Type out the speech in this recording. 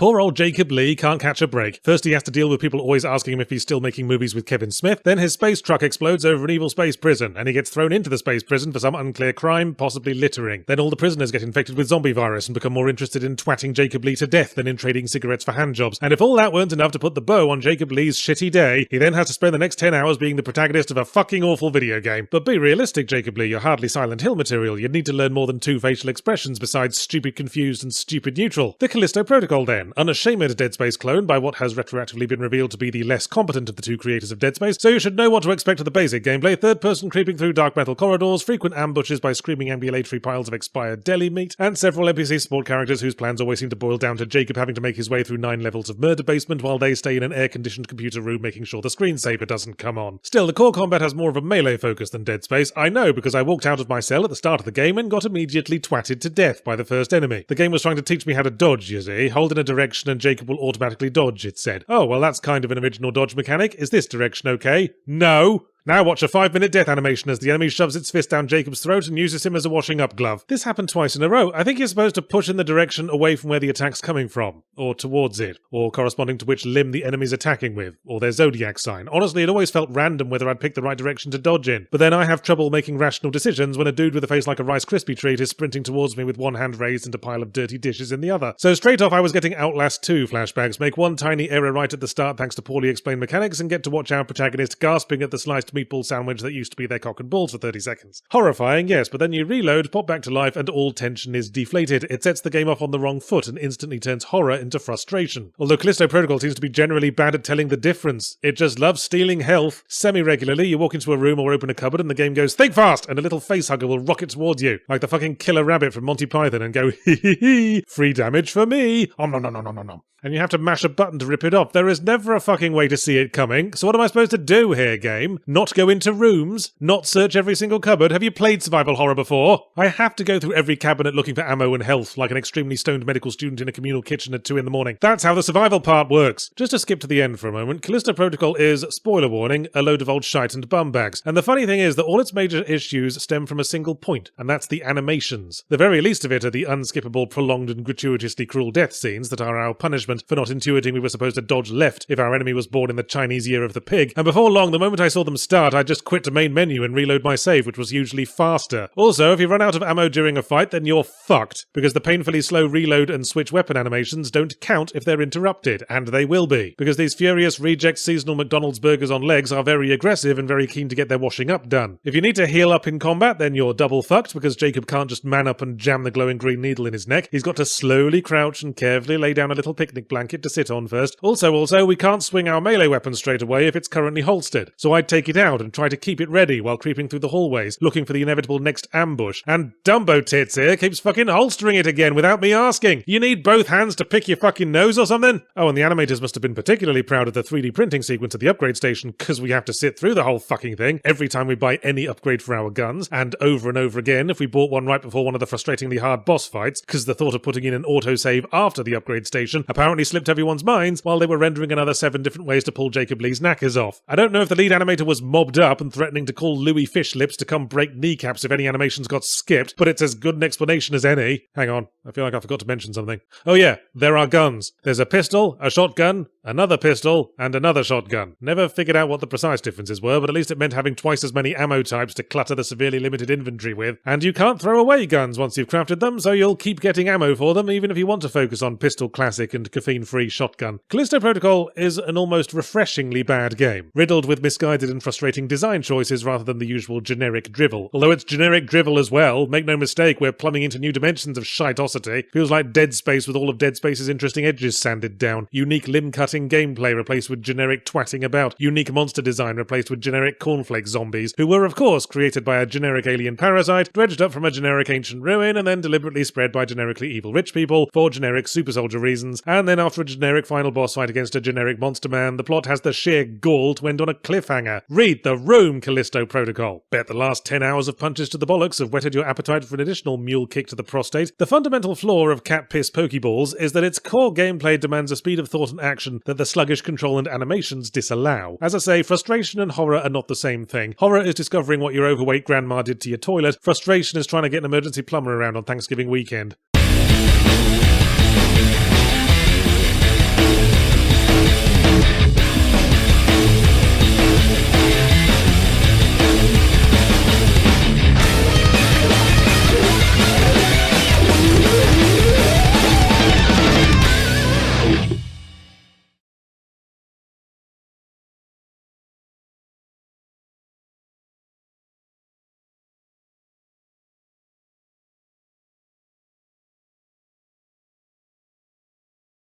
Poor old Jacob Lee can't catch a break. First he has to deal with people always asking him if he's still making movies with Kevin Smith, then his space truck explodes over an evil space prison, and he gets thrown into the space prison for some unclear crime, possibly littering. Then all the prisoners get infected with zombie virus and become more interested in twatting Jacob Lee to death than in trading cigarettes for handjobs. And if all that weren't enough to put the bow on Jacob Lee's shitty day, he then has to spend the next 10 hours being the protagonist of a fucking awful video game. But be realistic, Jacob Lee, you're hardly Silent Hill material. You'd need to learn more than 2 facial expressions besides stupid confused and stupid neutral. The Callisto Protocol then, unashamed Dead Space clone by what has retroactively been revealed to be the less competent of the 2 creators of Dead Space, so you should know what to expect of the basic gameplay: third person creeping through dark metal corridors, frequent ambushes by screaming ambulatory piles of expired deli meat, and several NPC support characters whose plans always seem to boil down to Jacob having to make his way through 9 levels of murder basement while they stay in an air-conditioned computer room making sure the screensaver doesn't come on. Still, the core combat has more of a melee focus than Dead Space. I know, because I walked out of my cell at the start of the game and got immediately twatted to death by the first enemy. The game was trying to teach me how to dodge, you see. Hold in a direction and Jacob will automatically dodge, it said. Oh, well that's kind of an original dodge mechanic. Is this direction okay? No! Now watch a 5-minute death animation as the enemy shoves its fist down Jacob's throat and uses him as a washing-up glove. This happened twice in a row. I think you're supposed to push in the direction away from where the attack's coming from, or towards it, or corresponding to which limb the enemy's attacking with, or their zodiac sign. Honestly, it always felt random whether I'd pick the right direction to dodge in. But then I have trouble making rational decisions when a dude with a face like a Rice Krispie treat is sprinting towards me with one hand raised and a pile of dirty dishes in the other. So straight off I was getting Outlast 2 flashbacks, make one tiny error right at the start thanks to poorly explained mechanics, and get to watch our protagonist gasping at the sliced meatball sandwich that used to be their cock and balls for 30 seconds. Horrifying, yes, but then you reload, pop back to life, and all tension is deflated. It sets the game off on the wrong foot and instantly turns horror into frustration. Although Callisto Protocol seems to be generally bad at telling the difference. It just loves stealing health. Semi-regularly, you walk into a room or open a cupboard and the game goes, "Think fast!" and a little facehugger will rocket towards you, like the fucking killer rabbit from Monty Python, and go, "Hee hee hee, free damage for me! Om nom nom nom nom nom nom." And you have to mash a button to rip it off. There is never a fucking way to see it coming. So what am I supposed to do here, game? Not go into rooms? Not search every single cupboard? Have you played survival horror before? I have to go through every cabinet looking for ammo and health, like an extremely stoned medical student in a communal kitchen at 2 in the morning. That's how the survival part works. Just to skip to the end for a moment, Callisto Protocol is, spoiler warning, a load of old shite and bumbags. And the funny thing is that all its major issues stem from a single point, and that's the animations. The very least of it are the unskippable, prolonged and gratuitously cruel death scenes that are our punishment for not intuiting we were supposed to dodge left if our enemy was born in the Chinese year of the pig, and before long, the moment I saw them start, I just quit the main menu and reload my save, which was usually faster. Also, if you run out of ammo during a fight, then you're fucked, because the painfully slow reload and switch weapon animations don't count if they're interrupted, and they will be, because these furious reject seasonal McDonald's burgers on legs are very aggressive and very keen to get their washing up done. If you need to heal up in combat, then you're double fucked, because Jacob can't just man up and jam the glowing green needle in his neck. He's got to slowly crouch and carefully lay down a little picnic blanket to sit on first. Also, we can't swing our melee weapon straight away if it's currently holstered. So I'd take it out and try to keep it ready while creeping through the hallways, looking for the inevitable next ambush. And Dumbo Tits here keeps fucking holstering it again without me asking. You need both hands to pick your fucking nose or something? Oh, and the animators must have been particularly proud of the 3D printing sequence at the upgrade station, because we have to sit through the whole fucking thing every time we buy any upgrade for our guns, and over and over again if we bought one right before one of the frustratingly hard boss fights, because the thought of putting in an autosave after the upgrade station apparently slipped everyone's minds while they were rendering another 7 different ways to pull Jacob Lee's knackers off. I don't know if the lead animator was mobbed up and threatening to call Louis Fishlips to come break kneecaps if any animations got skipped, but it's as good an explanation as any. Hang on, I feel like I forgot to mention something. Oh yeah, there are guns. There's a pistol, a shotgun, another pistol, and another shotgun. Never figured out what the precise differences were, but at least it meant having twice as many ammo types to clutter the severely limited inventory with. And you can't throw away guns once you've crafted them, so you'll keep getting ammo for them even if you want to focus on Pistol Classic and caffeine-free shotgun. Callisto Protocol is an almost refreshingly bad game, riddled with misguided and frustrating design choices rather than the usual generic drivel. Although it's generic drivel as well, make no mistake, we're plumbing into new dimensions of shitosity. Feels like Dead Space with all of Dead Space's interesting edges sanded down. Unique limb-cutting gameplay replaced with generic twatting about. Unique monster design replaced with generic cornflake zombies, who were of course created by a generic alien parasite, dredged up from a generic ancient ruin, and then deliberately spread by generically evil rich people for generic super soldier reasons, and then after a generic final boss fight against a generic monster man, the plot has the sheer gall to end on a cliffhanger. Read the room, Callisto Protocol. Bet the last 10 hours of punches to the bollocks have whetted your appetite for an additional mule kick to the prostate. The fundamental flaw of cat piss pokeballs is that its core gameplay demands a speed of thought and action that the sluggish control and animations disallow. As I say, frustration and horror are not the same thing. Horror is discovering what your overweight grandma did to your toilet. Frustration is trying to get an emergency plumber around on Thanksgiving weekend.